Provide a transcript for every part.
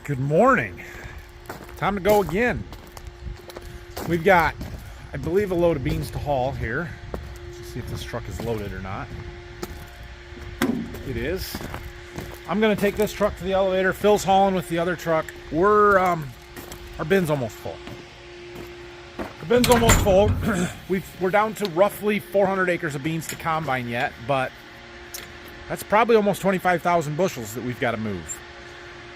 Good morning. Time to go again. We've got, I believe, a load of beans to haul here. Let's see if this truck is loaded or not. It is. I'm going to take this truck to the elevator. Phil's hauling with the other truck. Our bin's almost full. The bin's almost full. We're down to roughly 400 acres of beans to combine yet, but that's probably almost 25,000 bushels that we've got to move.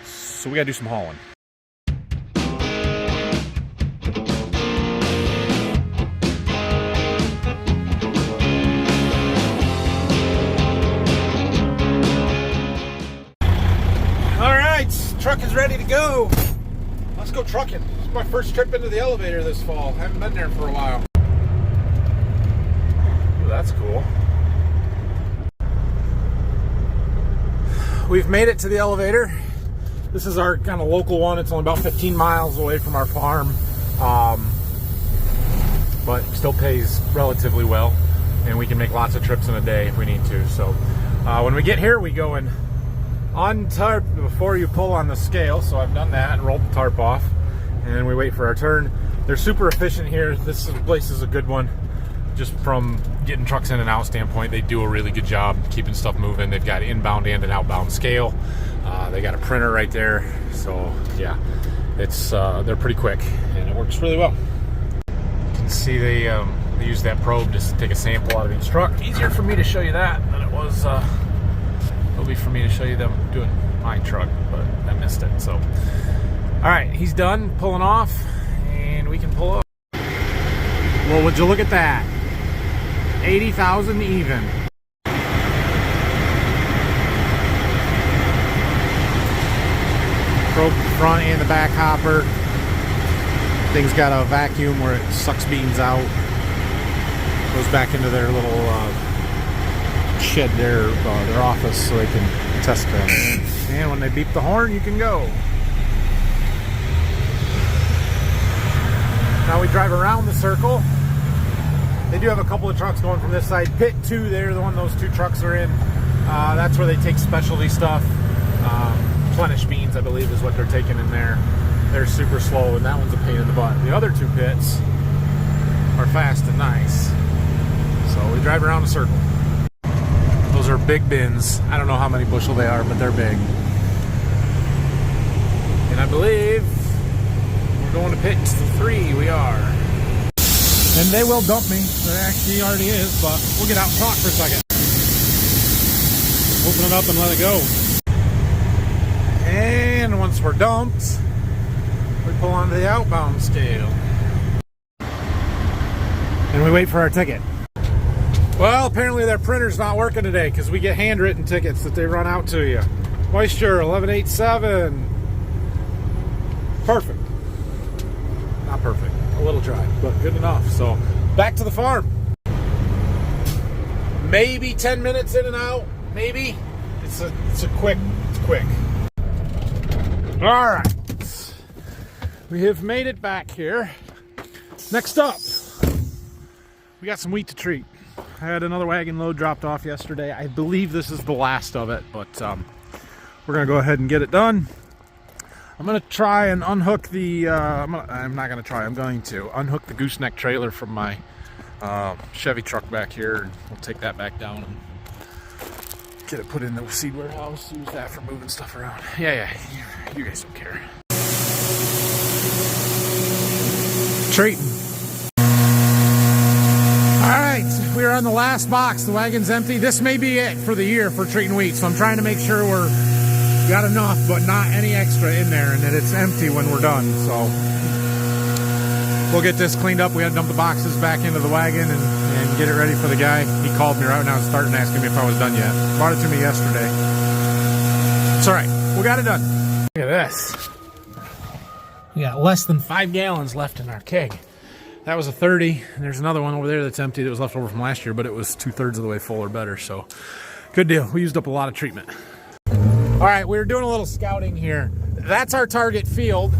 So we got to do some hauling. All right, truck is ready to go. Let's go trucking. This is my first trip into the elevator this fall. I haven't been there for a while. Ooh, that's cool. We've made it to the elevator. This is our kind of local one. It's only about 15 miles away from our farm, but still pays relatively well, and we can make lots of trips in a day if we need to. So when we get here, we go in on tarp before you pull on the scale. So I've done that and rolled the tarp off, and we wait for our turn. They're super efficient here. This place is a good one. Just from getting trucks in and out standpoint, they do a really good job keeping stuff moving. They've got inbound and an outbound scale. They got a printer right there, so yeah, it's they're pretty quick and it works really well. You can see they use that probe to take a sample out of each truck. Easier for me to show you that than it was. It'll be for me to show you them doing my truck, but I missed it. So, all right, he's done pulling off, and we can pull up. Well, would you look at that? 80,000 even. Probe the front and the back hopper. Thing's got a vacuum where it sucks beans out. Goes back into their little shed there, their office, so they can test them. And when they beep the horn, you can go. Now we drive around the circle. They do have a couple of trucks going from this side. Pit 2 there, the one those two trucks are in. That's where they take specialty stuff. Plenish beans, I believe, is what they're taking in there. They're super slow, and that one's a pain in the butt. The other two pits are fast and nice. So we drive around the circle. Those are big bins. I don't know how many bushel they are, but they're big. And I believe we're going to pit 3. We are. And they will dump me. There actually already is, but we'll get out and talk for a second. Open it up and let it go. And once we're dumped, we pull onto the outbound scale. And we wait for our ticket. Well, apparently their printer's not working today because we get handwritten tickets that they run out to you. Moisture 1187. Perfect. Not perfect. A little dry, but good enough. So back to the farm. Maybe 10 minutes in and out. Maybe. It's quick. All right. We have made it back here. Next up, we got some wheat to treat. I had another wagon load dropped off yesterday. I believe this is the last of it, but we're gonna go ahead and get it done. I'm gonna try and unhook the. I'm going to unhook the gooseneck trailer from my Chevy truck back here, and we'll take that back down and get it put in the seed warehouse. Use that for moving stuff around. Yeah. You guys don't care. Treating. All right, we're on the last box. The wagon's empty. This may be it for the year for treating wheat, so I'm trying to make sure we're got enough, but not any extra in there, and that it's empty when we're done. So we'll get this cleaned up. We had to dump the boxes back into the wagon and get it ready for the guy. He called me right now and started asking me if I was done yet. Brought it to me yesterday. It's all right. We got it done. Look at this. We got less than 5 gallons left in our keg. That was a 30. And there's another one over there that's empty that was left over from last year, but it was 2/3 of the way full or better. So good deal. We used up a lot of treatment. All right, we're doing a little scouting here. That's our target field.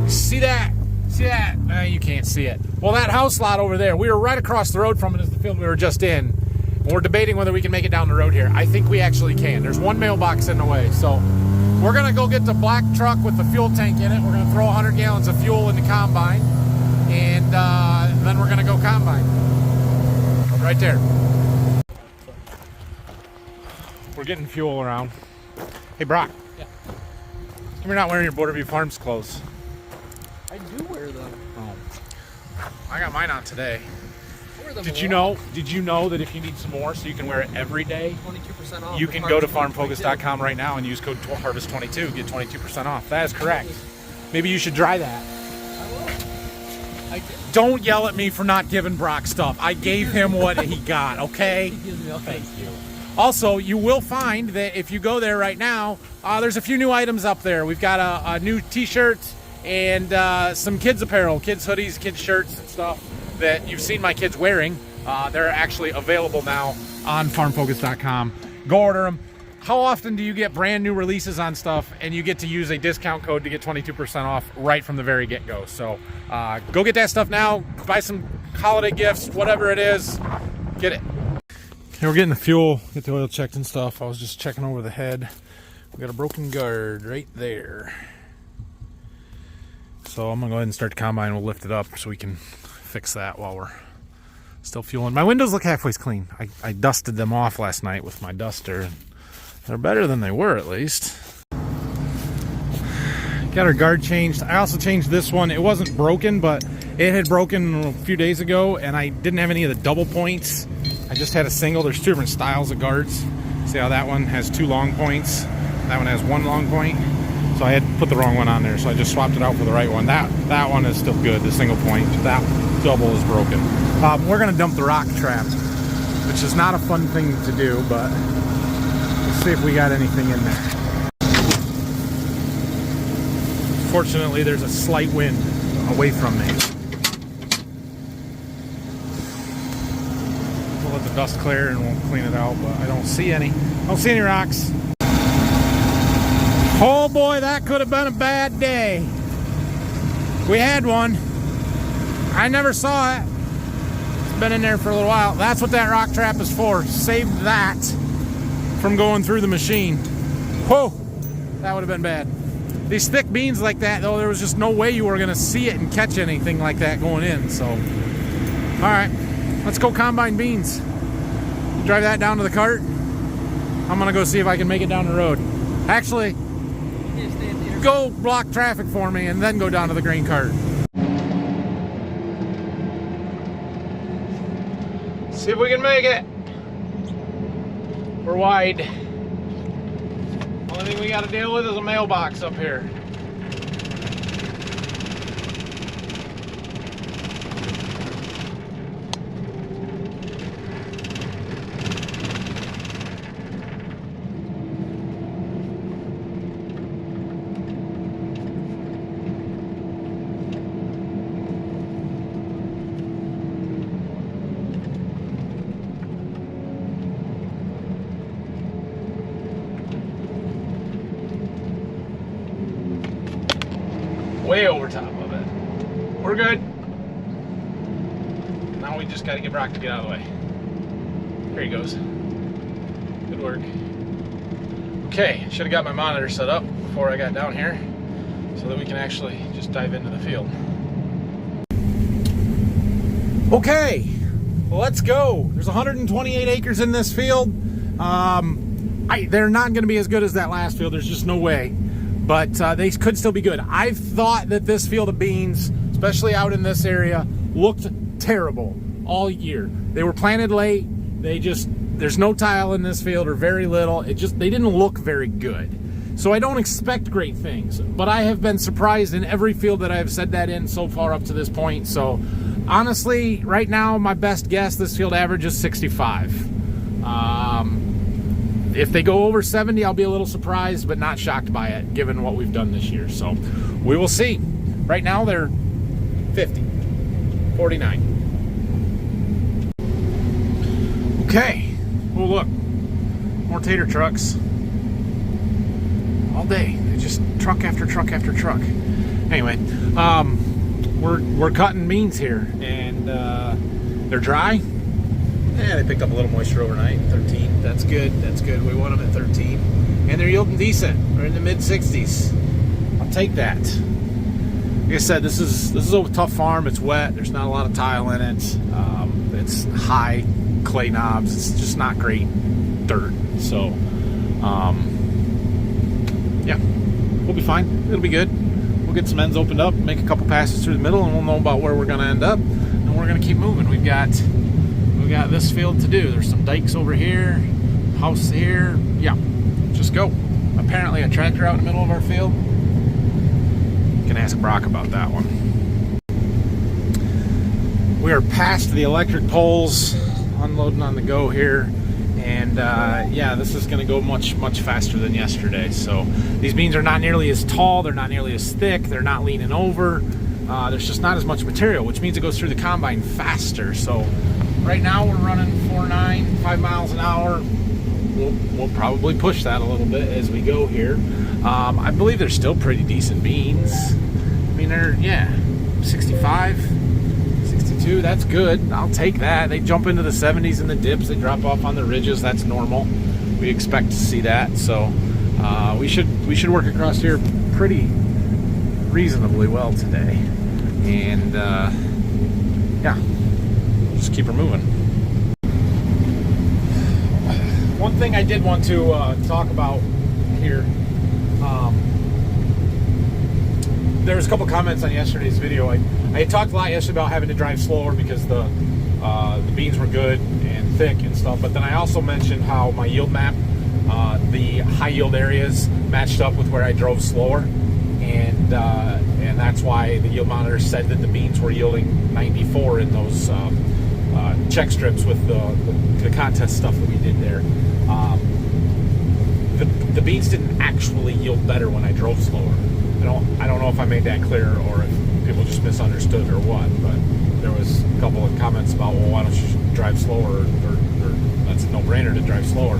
See that? See that? You can't see it. Well, that house lot over there, we were right across the road from it as the field we were just in. We're debating whether we can make it down the road here. I think we actually can. There's one mailbox in the way, so we're gonna go get the black truck with the fuel tank in it. We're gonna throw 100 gallons of fuel in the combine, and then we're gonna go combine. Right there. We're getting fuel around. Hey, Brock. Yeah. You're not wearing your Border View Farms clothes. I do wear them. Oh. I got mine on today. I wear them Did you know that if you need some more so you can wear it every day, 22% off. you can go to farmfocus.com right now and use code HARVEST22, get 22% off. That is correct. Maybe you should try that. I will. Don't yell at me for not giving Brock stuff. I gave him what he got, okay? He gives me all kinds. Thank you. Also, you will find that if you go there right now, there's a few new items up there. We've got a new t-shirt and some kids apparel, kids hoodies, kids shirts and stuff that you've seen my kids wearing. They're actually available now on farmfocus.com. Go order them. How often do you get brand new releases on stuff and you get to use a discount code to get 22% off right from the very get-go? So go get that stuff now. Buy some holiday gifts, whatever it is. Get it. Okay, we're getting the fuel, get the oil checked and stuff. I was just checking over the head. We got a broken guard right there. So I'm gonna go ahead and start the combine. We'll lift it up so we can fix that while we're still fueling. My windows look halfway clean. I dusted them off last night with my duster. They're better than they were, at least. Got our guard changed. I also changed this one. It wasn't broken, but it had broken a few days ago, and I didn't have any of the double points. I just had a single. There's two different styles of guards. See how that one has two long points? That one has one long point. So I had put the wrong one on there, so I just swapped it out for the right one. That one is still good, the single point. That double is broken. We're gonna dump the rock trap, which is not a fun thing to do, but let's see if we got anything in there. Fortunately, there's a slight wind away from me. We'll let the dust clear and we'll clean it out, but I don't see any. Don't see any rocks. Oh boy, that could have been a bad day. We had one. I never saw it. It's been in there for a little while. That's what that rock trap is for. Saved that from going through the machine. Whoa, that would have been bad. These thick beans like that, though, there was just no way you were going to see it and catch anything like that going in. So, all right, let's go combine beans. Drive that down to the cart. I'm going to go see if I can make it down the road. Actually, go block traffic for me and then go down to the grain cart. See if we can make it. We're wide. Only thing we got to deal with is a mailbox up here. Way over top of it. We're good. Now we just got to get Brock to get out of the way. There he goes. Good work. Okay, should have got my monitor set up before I got down here so that we can actually just dive into the field. Okay, well, let's go. There's 128 acres in this field. They're not going to be as good as that last field. There's just no way. But they could still be good. I've thought that this field of beans, especially out in this area, looked terrible all year. They were planted late. There's no tile in this field or very little. They didn't look very good. So I don't expect great things. But I have been surprised in every field that I've said that in so far up to this point. So honestly, right now, my best guess, this field average is 65. If they go over 70, I'll be a little surprised, but not shocked by it, given what we've done this year. So we will see. Right now, they're 50, 49. Okay. Oh, look. More tater trucks. All day. Just truck after truck after truck. Anyway, we're cutting beans here, and they're dry. Yeah, they picked up a little moisture overnight, 13. That's good. That's good. We want them at 13. and they're yielding decent. They're in the mid-60s. I'll take that. Like I said, this is a tough farm. It's wet. There's not a lot of tile in it. It's high clay knobs. It's just not great dirt. So, yeah, we'll be fine. It'll be good. We'll get some ends opened up, make a couple passes through the middle, and we'll know about where we're going to end up. And we're going to keep moving. We've got this field to do. There's some dikes over here, house here. Yeah, just go. Apparently a tractor out in the middle of our field. You can ask Brock about that one. We are past the electric poles, unloading on the go here. And yeah, this is going to go much faster than yesterday. So these beans are not nearly as tall, they're not nearly as thick, they're not leaning over. There's just not as much material, which means it goes through the combine faster. So right now we're running 4.9, 5 miles an hour. We'll probably push that a little bit as we go here. I believe they're still pretty decent beans. I mean, they're, yeah, 65. 62, that's good. I'll take that. They jump into the 70s in the dips. They drop off on the ridges. That's normal. We expect to see that. So we should work across here pretty reasonably well today. And yeah, just keep her moving. One thing I did want to talk about here. There was a couple comments on yesterday's video. I had talked a lot yesterday about having to drive slower because the beans were good and thick and stuff. But then I also mentioned how my yield map, the high yield areas matched up with where I drove slower, and that's why the yield monitor said that the beans were yielding 94 in those check strips with the contest stuff that we did there. The beans didn't actually yield better when I drove slower. I don't know if I made that clear or if people just misunderstood or what, but there was a couple of comments about, well, why don't you drive slower, or that's a no-brainer to drive slower,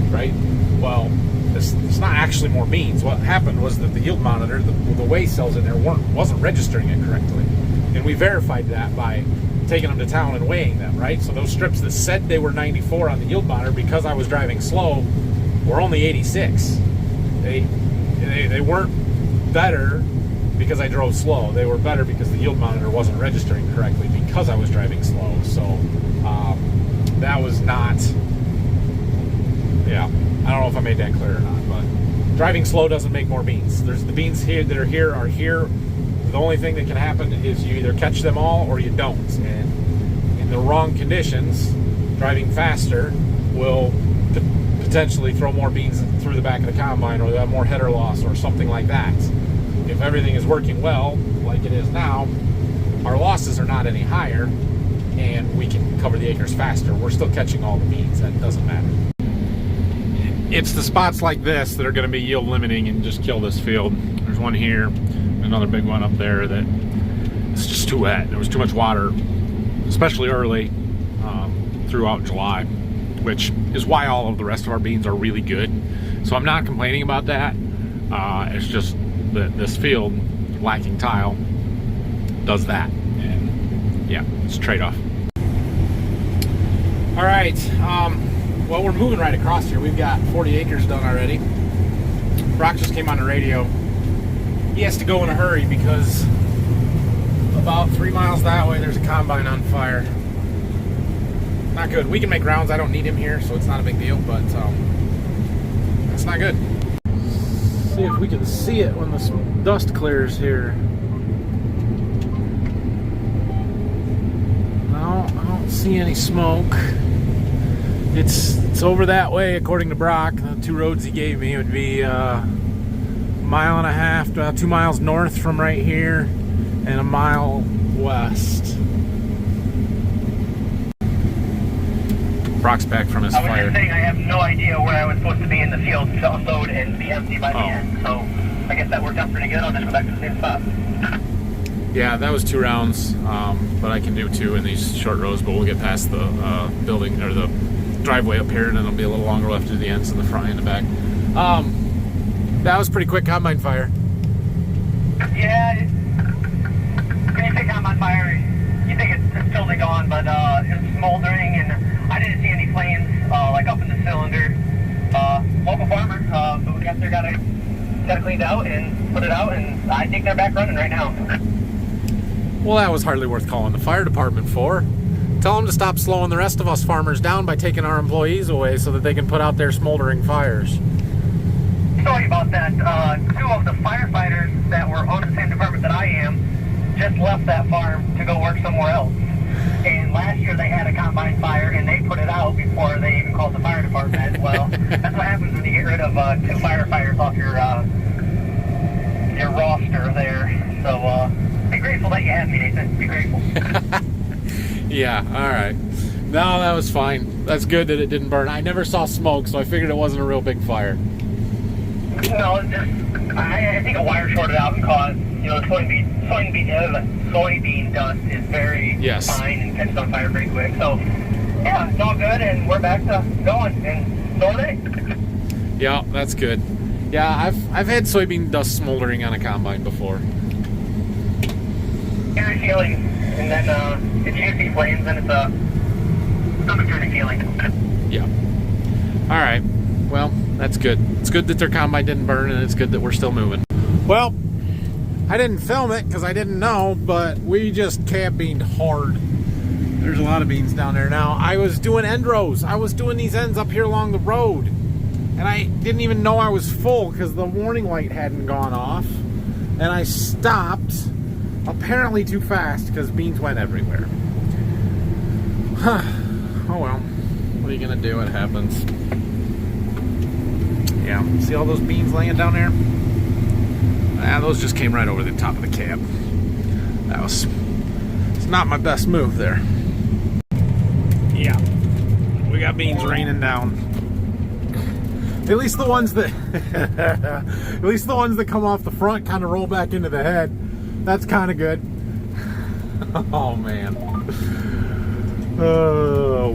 right? Well, it's not actually more beans. What happened was that the yield monitor, the weigh cells in there wasn't registering it correctly, and we verified that by taking them to town and weighing them, right? So those strips that said they were 94 on the yield monitor, because I was driving slow, were only 86. They weren't better because I drove slow. They were better because the yield monitor wasn't registering correctly because I was driving slow. So that was not, yeah, I don't know if I made that clear or not, but driving slow doesn't make more beans. There's the beans here that are here. The only thing that can happen is you either catch them all or you don't. And in the wrong conditions, driving faster will potentially throw more beans through the back of the combine, or have more header loss or something like that. If everything is working well, like it is now, our losses are not any higher, and we can cover the acres faster. We're still catching all the beans. That doesn't matter. It's the spots like this that are going to be yield limiting and just kill this field. There's one here, another big one up there that it's just too wet. There was too much water, especially early throughout July, which is why all of the rest of our beans are really good. So I'm not complaining about that. It's just that this field, lacking tile, does that. And yeah, it's a trade-off. All right, well, we're moving right across here. We've got 40 acres done already. Brock just came on the radio. He has to go in a hurry because about 3 miles that way, there's a combine on fire. Not good. We can make rounds. I don't need him here, so it's not a big deal, but it's not good. See if we can see it when the dust clears here. No, I don't see any smoke. It's over that way, according to Brock. The two roads he gave me would be a mile and a half, 2 miles north from right here, and a mile west. Brock's back from his fire. I was just saying I have no idea where I was supposed to be in the field to unload and be empty by the end. So I guess that worked out pretty good. I'll just go back to the same spot. Yeah, that was 2 rounds, but I can do 2 in these short rows, but we'll get past the building, or the driveway up here, and then it'll be a little longer left to the ends in the front and the back. That was pretty quick combine fire. Yeah, when you say combine fire, you think it's totally gone, but it's smoldering, and I didn't see any flames like up in the cylinder. local farmer who got it cleaned out and put it out, and I think they're back running right now. Well, that was hardly worth calling the fire department for. Tell them to stop slowing the rest of us farmers down by taking our employees away so that they can put out their smoldering fires. Sorry about that. Two of the firefighters that were on the same department that I am just left that farm to go work somewhere else. And last year they had a combine fire and they put it out before they even called the fire department. Well, that's what happens when you get rid of two firefighters off your roster there. So be grateful that you have me, Nathan. Be grateful. Yeah, all right. No, that was fine. That's good that it didn't burn. I never saw smoke, so I figured it wasn't a real big fire. No, it's just, I think a wire shorted out and caused, soybean dust is very fine and catches on fire pretty quick. So, yeah, it's all good, and we're back to going. And so are they. Yeah, that's good. Yeah, I've had soybean dust smoldering on a combine before. Eerie feeling, and then if you see flames, then it's a stomach-turning feeling. Yeah. All right. Well, that's good. It's good that their combine didn't burn, and it's good that we're still moving. Well, I didn't film it because I didn't know, but we just cab beaned hard. There's a lot of beans down there now. I was doing end rows. I was doing these ends up here along the road, and I didn't even know I was full because the warning light hadn't gone off, and I stopped apparently too fast because beans went everywhere. Huh. Oh well. What are you gonna do? It happens. Yeah, see all those beans laying down there? Ah, those just came right over the top of the cab. It's not my best move there. Yeah, we got beans raining down. At least the ones that, come off the front kind of roll back into the head. That's kind of good. Oh man.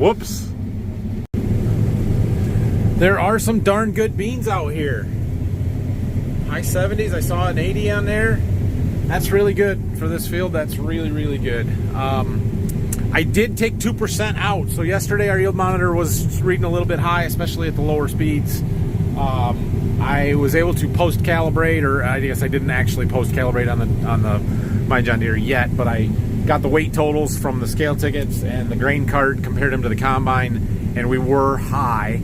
Whoops. There are some darn good beans out here. High 70s, I saw an 80 on there. That's really good for this field. That's really, really good. I did take 2% out. So yesterday our yield monitor was reading a little bit high, especially at the lower speeds. I was able to post calibrate, or I guess I didn't actually post calibrate on the my John Deere yet, but I got the weight totals from the scale tickets and the grain cart, compared them to the combine, and we were high.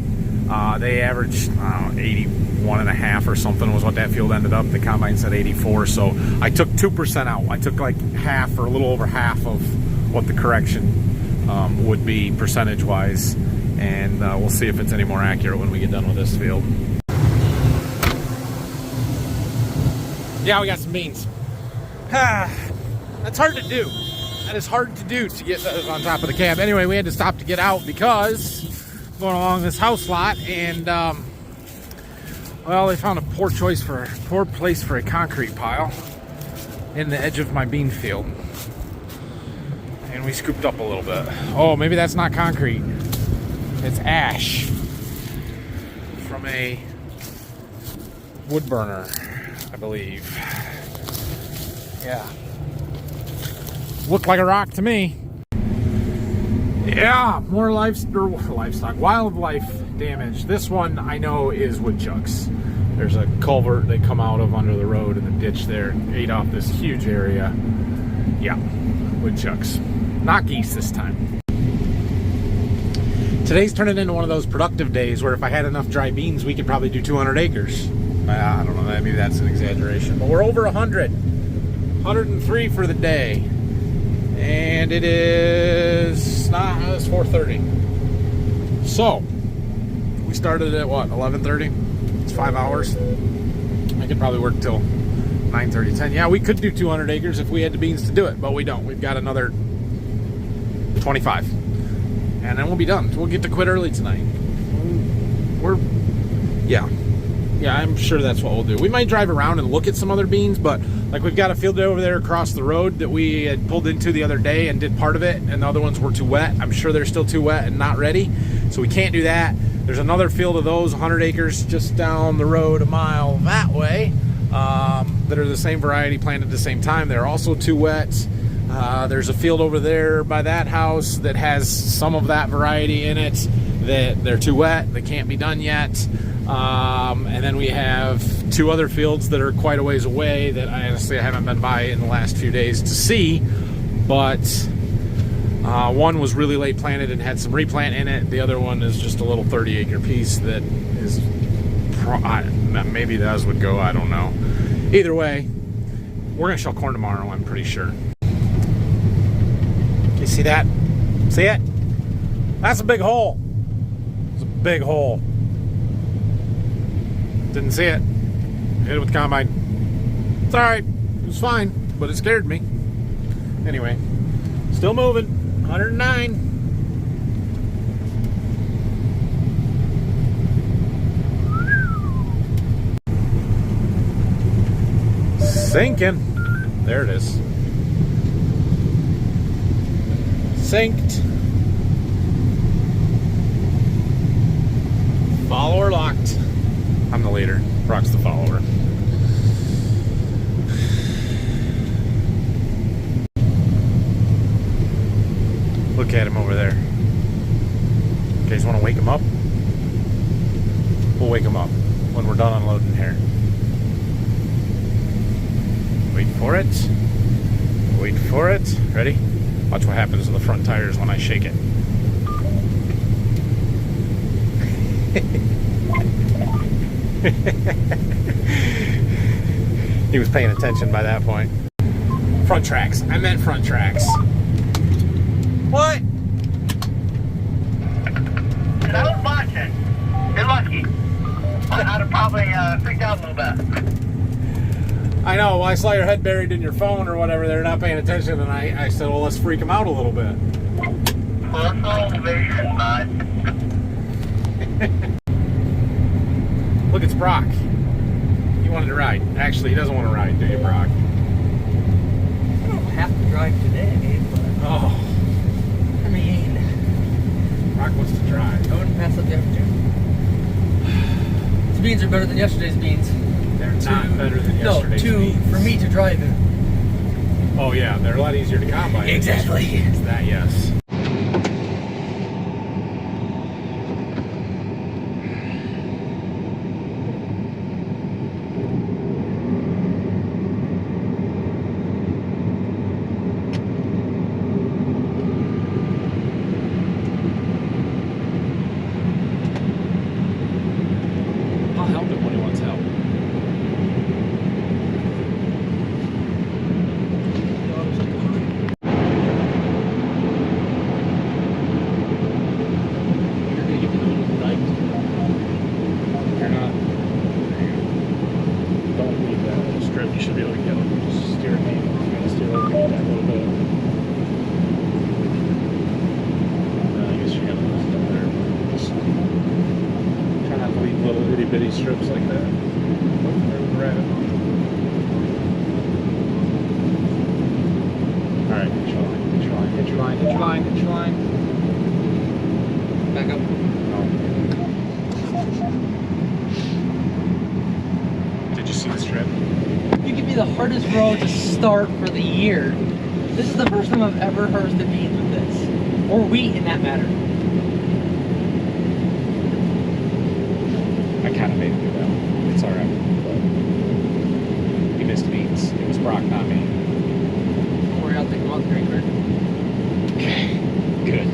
They averaged 81.5 or something was what that field ended up. The combine said 84, so I took 2% out. I took like half or a little over half of what the correction would be percentage-wise, and we'll see if it's any more accurate when we get done with this field. Yeah, we got some beans. That's hard to do. That is hard to do, to get those on top of the cab. Anyway, we had to stop to get out because going along this house lot, and well, they found a poor place for a concrete pile in the edge of my bean field, and we scooped up a little bit. Oh, maybe that's not concrete. It's ash from a wood burner, I believe. Yeah, looked like a rock to me. Yeah, more wildlife damage. This one I know is woodchucks. There's a culvert they come out of under the road, and the ditch there ate off this huge area. Yeah, woodchucks. Not geese this time. Today's turning into one of those productive days where if I had enough dry beans, we could probably do 200 acres. I don't know, maybe that's an exaggeration, but we're over 100. 103 for the day. And it is not, it's 4:30. So we started at what, 11:30? It's 5 hours. I could probably work till 9:30, 10. Yeah, we could do 200 acres if we had the beans to do it, but we don't. We've got another 25, and then we'll be done. We'll get to quit early tonight. Yeah, I'm sure that's what we'll do. We might drive around and look at some other beans, but like we've got a field over there across the road that we had pulled into the other day and did part of it, and the other ones were too wet. I'm sure they're still too wet and not ready, so we can't do that. There's another field of those, 100 acres, just down the road a mile that way, that are the same variety, planted at the same time. They're also too wet. There's a field over there by that house that has some of that variety in it that they're too wet, they can't be done yet. And then we have 2 other fields that are quite a ways away that I honestly haven't been by in the last few days to see, but one was really late planted and had some replant in it. The other one is just a little 30-acre piece that is maybe those would go, I don't know. Either way, we're gonna shell corn tomorrow, I'm pretty sure. You see that? See it? That's a big hole. It's a big hole. Didn't see it. Hit it with the combine. It's alright. It was fine, but it scared me. Anyway, still moving. 109. Sinking. There it is. Synced. Follower locked. I'm the leader. Brock's the follower. Look at him over there. You guys want to wake him up? We'll wake him up when we're done unloading here. Wait for it. Wait for it. Ready? Watch what happens to the front tires when I shake it. He was paying attention by that point. Front tracks. I meant front tracks. What? I was watching. You're lucky. I'd have probably freaked out a little bit. I know. Well, I saw your head buried in your phone or whatever. They're not paying attention, and I said, well, let's freak them out a little bit. Full vision, bud. Look, it's Brock. He wanted to ride. Actually, he doesn't want to ride, do you, Brock? I don't have to drive today, but Oh, I mean, Brock wants to drive. I wouldn't pass up the opportunity. These beans are better than yesterday's beans. They're not better than yesterday's beans. For me to drive in. Oh, yeah, they're a lot easier to combine. Exactly. It's that, yes. I'll help him when he wants help. You're not. Don't leave that little strip. You should be able to get it. Just steer it. Maybe you're gonna steer over that little bit. I guess you gotta lose it there. Just try not to leave little itty bitty strips like that. There's the rabbit. Alright, hit your line, hit your line, hit your line, hit your line, hit your line. Back up. Did you see the strip? You give me the hardest road to start for the year. This is the first time I've ever harvested beans with this. Or wheat, in that matter. I kind of made it do that one. It's alright. But he missed beans. It was Brock, not me. Don't worry, I'll take them out the grain cart. Okay, good.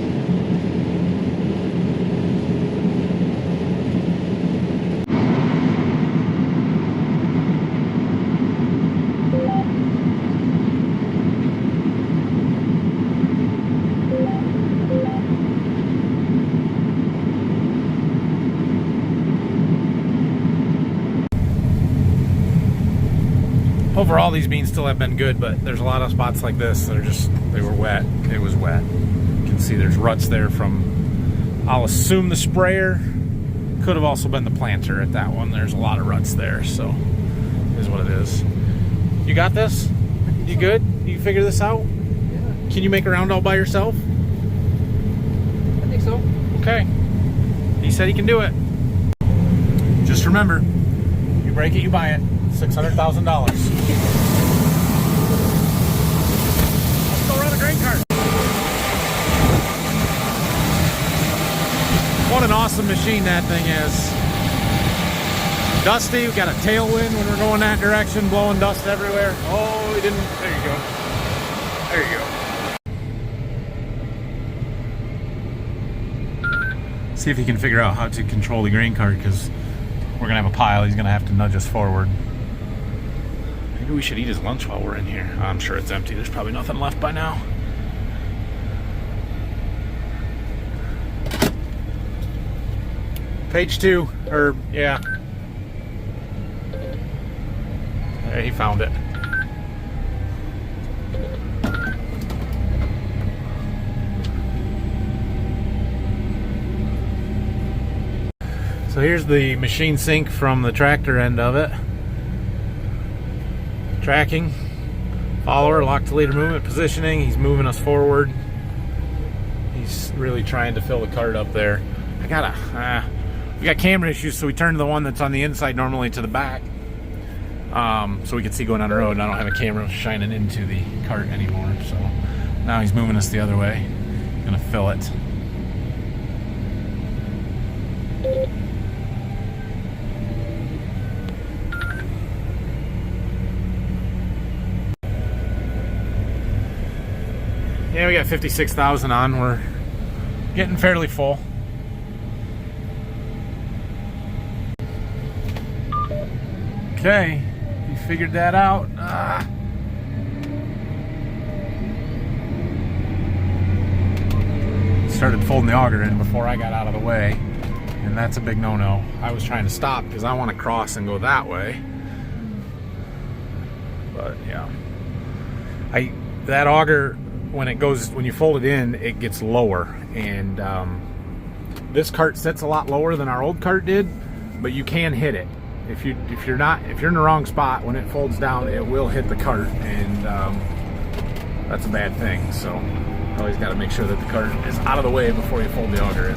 Overall, these beans still have been good, but there's a lot of spots like this that are just, they were wet. It was wet. You can see there's ruts there from, I'll assume the sprayer. Could have also been the planter at that one. There's a lot of ruts there, so it is what it is. You got this? You good? You figure this out? Yeah, Can you make a round all by yourself? I think so. Okay. He said he can do it. Just remember, you break it, you buy it. $600,000. Let's go run a grain cart. 1 What an awesome machine that thing is. Dusty, we got a tailwind when we're going that direction, blowing dust everywhere. Oh, we didn't, there you go. There you go. See if he can figure out how to control the grain cart, because we're gonna have a pile. He's gonna have to nudge us forward. Maybe we should eat his lunch while we're in here. I'm sure it's empty. There's probably nothing left by now. Page 2, or yeah. There, he found it. So here's the machine sync from the tractor end of it. Tracking, follower, lock to leader movement, positioning. He's moving us forward. He's really trying to fill the cart up there. We got camera issues, so we turned the one that's on the inside normally to the back, so we could see going down the road. And I don't have a camera shining into the cart anymore, so now he's moving us the other way. Gonna fill it. Yeah, we got 56,000 on. We're getting fairly full. Okay, you figured that out. Started folding the auger in before I got out of the way, and that's a big no-no. I was trying to stop because I want to cross and go that way. But yeah, that auger, when you fold it in, it gets lower, and this cart sits a lot lower than our old cart did, but you can hit it. If you're in the wrong spot, when it folds down, it will hit the cart, and that's a bad thing. So you always got to make sure that the cart is out of the way before you fold the auger in.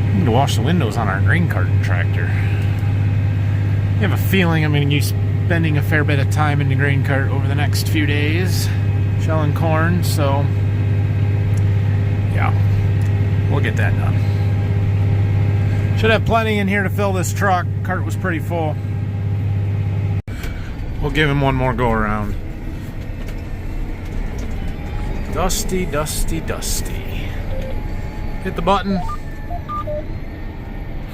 We need to wash the windows on our grain cart tractor. I have a feeling I'm going to be spending a fair bit of time in the grain cart over the next few days, shelling corn. So yeah, we'll get that done. Should have plenty in here to fill this truck. Cart was pretty full. We'll give him one more go around. Dusty, dusty, dusty. Hit the button.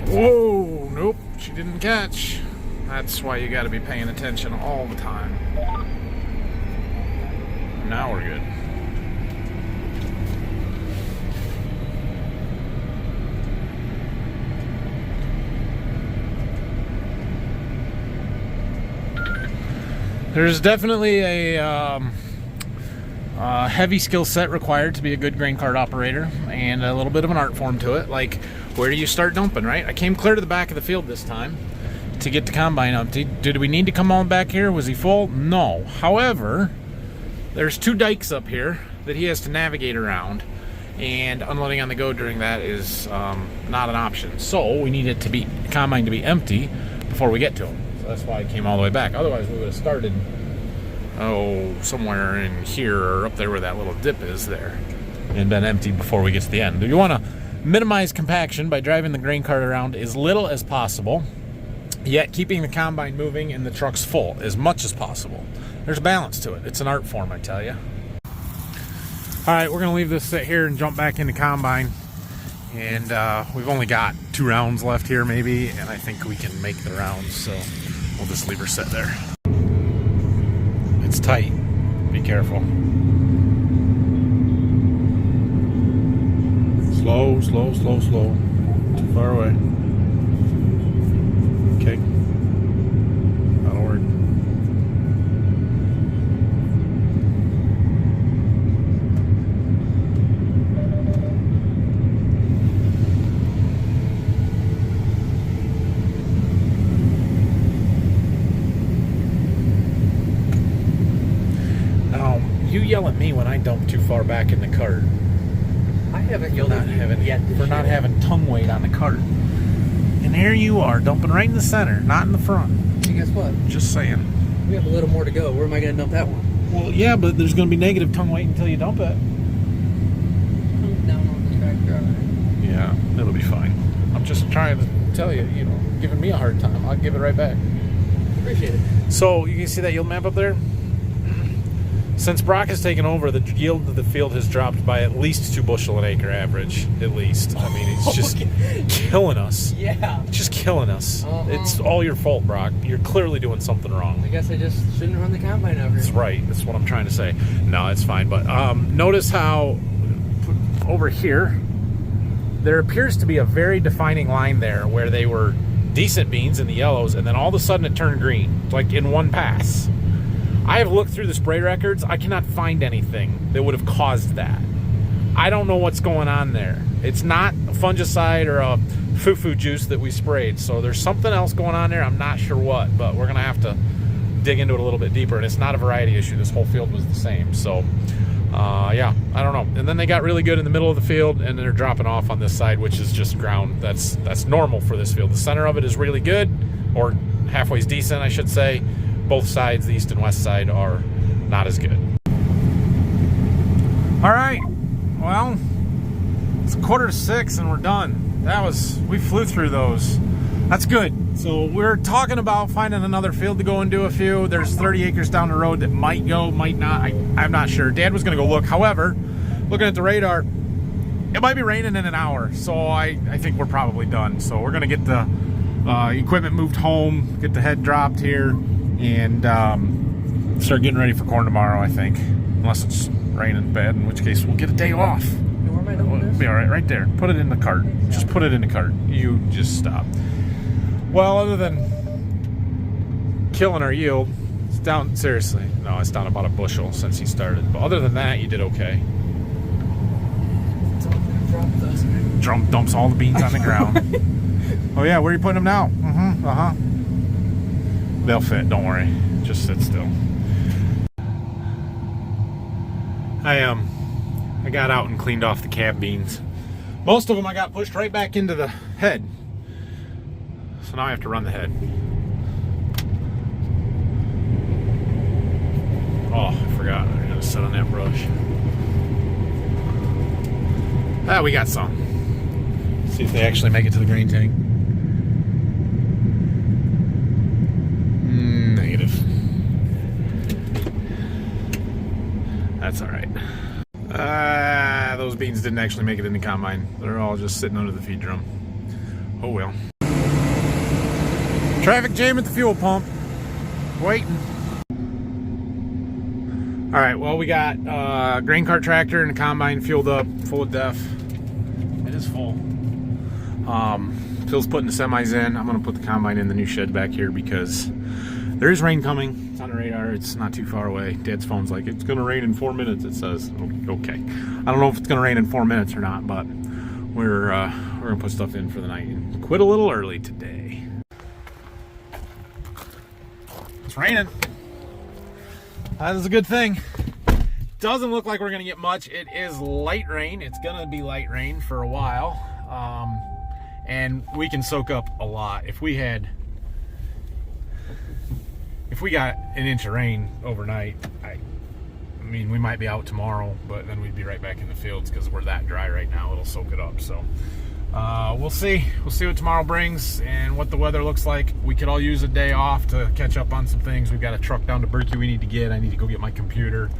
Whoa, nope, she didn't catch. That's why you got to be paying attention all the time. Now we're good. There's definitely a heavy skill set required to be a good grain cart operator, and a little bit of an art form to it. Like, where do you start dumping, right? I came clear to the back of the field this time to get the combine empty. Did we need to come on back here? Was he full? No. However, there's 2 dikes up here that he has to navigate around, and unloading on the go during that is not an option. So we needed the combine to be empty before we get to him. That's why I came all the way back. Otherwise, we would have started, somewhere in here or up there where that little dip is there, and been empty before we get to the end. You want to minimize compaction by driving the grain cart around as little as possible, yet keeping the combine moving and the trucks full as much as possible. There's a balance to it. It's an art form, I tell you. All right, we're going to leave this sit here and jump back into combine. And we've only got 2 rounds left here maybe, and I think we can make the rounds, so we'll just leave her sit there. It's tight. Be careful. Slow, slow, slow, slow. Too far away. Okay. That'll work. You yell at me when I dump too far back in the cart. I haven't yelled at you yet for not having tongue weight on the cart. And here you are, dumping right in the center, not in the front. Hey, guess what? Just saying. We have a little more to go. Where am I going to dump that one? Well, yeah, but there's going to be negative tongue weight until you dump it. Down on the tractor. Yeah, it'll be fine. I'm just trying to tell you, you know, giving me a hard time. I'll give it right back. Appreciate it. So you can see that yield map up there? Since Brock has taken over, the yield of the field has dropped by at least 2 bushel an acre average. At least. I mean, it's just killing us. Yeah. It's just killing us. It's all your fault, Brock. You're clearly doing something wrong. I guess I just shouldn't run the combine over. That's right. That's what I'm trying to say. No, it's fine. But notice how over here, there appears to be a very defining line there where they were decent beans in the yellows, and then all of a sudden it turned green, like in one pass. I have looked through the spray records. I cannot find anything that would have caused that. I don't know what's going on there. It's not a fungicide or a foo-foo juice that we sprayed, so there's something else going on there. I'm not sure what, but we're going to have to dig into it a little bit deeper, and it's not a variety issue. This whole field was the same, so yeah, I don't know. And then they got really good in the middle of the field, and then they're dropping off on this side, which is just ground. That's normal for this field. The center of it is really good, or halfway's decent, I should say. Both sides, the east and west side, are not as good. All right, well, it's 5:45 and we're done. We flew through those. That's good. So we're talking about finding another field to go and do a few. There's 30 acres down the road that might go, might not. I'm not sure. Dad was gonna go look. However, looking at the radar, it might be raining in an hour. So I think we're probably done. So we're gonna get the equipment moved home, get the head dropped here, and start getting ready for corn tomorrow, I think. Unless it's raining bad, in which case we'll get a day off. Where am I doing this? Be all right there. Put it in the cart. Just put it in the cart. You just stop. Well, other than killing our yield, it's down, seriously. No, it's down about a bushel since he started. But other than that, you did okay. Dumps all the beans on the ground. Oh yeah, where are you putting them now? They'll fit, don't worry. Just sit still. I got out and cleaned off the cab beans. Most of them I got pushed right back into the head. So now I have to run the head. Oh, I forgot. I gotta sit on that brush. Ah, we got some. See if they actually make it to the grain tank. Negative. That's all right. Those beans didn't actually make it in the combine. They're all just sitting under the feed drum. Oh well. Traffic jam at the fuel pump. Waiting. All right, well, we got grain cart tractor and a combine fueled up, full of def. It is full. Phil's putting the semis in. I'm gonna put the combine in the new shed back here because there is rain coming. It's on the radar. It's not too far away. Dad's phone's like, it's gonna rain in 4 minutes, it says. Okay. I don't know if it's gonna rain in 4 minutes or not, but we're gonna put stuff in for the night and quit a little early today. It's raining. That is a good thing. Doesn't look like we're gonna get much. It is light rain. It's gonna be light rain for a while. And we can soak up a lot. If we got an inch of rain overnight, I mean, we might be out tomorrow, but then we'd be right back in the fields because we're that dry right now. It'll soak it up. So we'll see. We'll see what tomorrow brings and what the weather looks like. We could all use a day off to catch up on some things. We've got a truck down to Berkey we need to get. I need to go get my computer,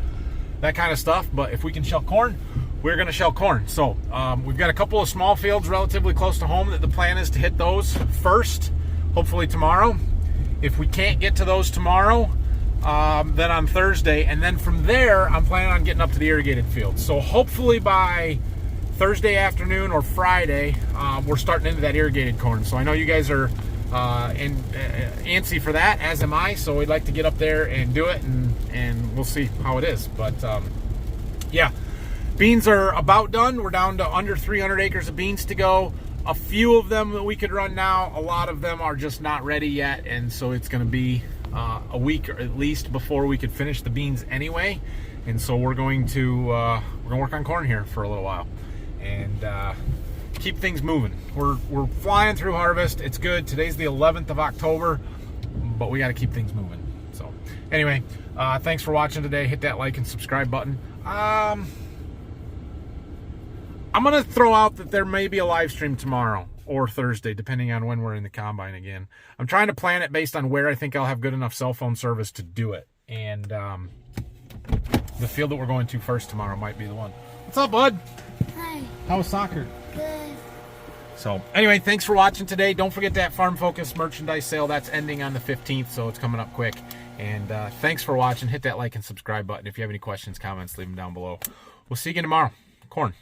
that kind of stuff. But if we can shell corn, we're going to shell corn. So we've got a couple of small fields relatively close to home that the plan is to hit those first, hopefully tomorrow. If we can't get to those tomorrow, then on Thursday, and then from there, I'm planning on getting up to the irrigated fields. So hopefully by Thursday afternoon or Friday, we're starting into that irrigated corn. So I know you guys are antsy for that, as am I. So we'd like to get up there and do it, and we'll see how it is. But yeah, beans are about done. We're down to under 300 acres of beans to go. A few of them that we could run now. A lot of them are just not ready yet, and so it's going to be a week or at least before we could finish the beans anyway. And so we're going to work on corn here for a little while and keep things moving. We're flying through harvest. It's good. Today's the 11th of October, but we got to keep things moving. So anyway, thanks for watching today. Hit that like and subscribe button. I'm going to throw out that there may be a live stream tomorrow or Thursday, depending on when we're in the combine again. I'm trying to plan it based on where I think I'll have good enough cell phone service to do it. And the field that we're going to first tomorrow might be the one. What's up, bud? Hi. How was soccer? Good. So anyway, thanks for watching today. Don't forget that Farm Focus merchandise sale. That's ending on the 15th, so it's coming up quick. And thanks for watching. Hit that like and subscribe button. If you have any questions, comments, leave them down below. We'll see you again tomorrow. Corn.